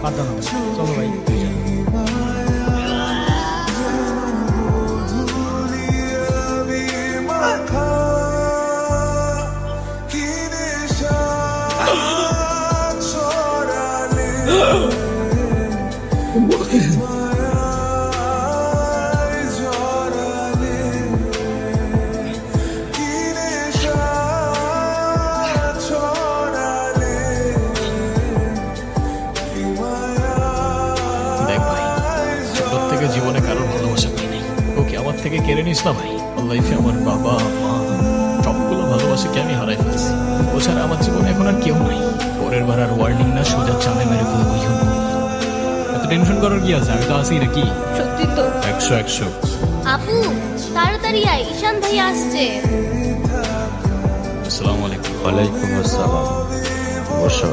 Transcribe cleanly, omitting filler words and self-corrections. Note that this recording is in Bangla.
আড্ডা না ভাই, চলো ভাই তুই যা। দেখ ভাই, ছোট থেকে জীবনে কারোর ভালোবাসা পাই নাই, ওকে আমার থেকে কেড়ে নিস না ভাই। লাইফে আমার বাবা মা সবগুলো ভালোবাসাকে আমি হারাই ফেলছি। ও ছাড়া আমার জীবনে এখন আর কেউ নাই। পরের বার আর ওয়ার্নিং না, সোজা চালে মেরে ফেলবো। এত টেনশন করার কি আছে, আমি তো আছি নাকি। সত্যি তো। 100 আপু তাড়াতাড়ি আয়, ঈশান ভাই আসছে। আসসালামু আলাইকুম। ওয়ালাইকুম আসসালাম। বসো।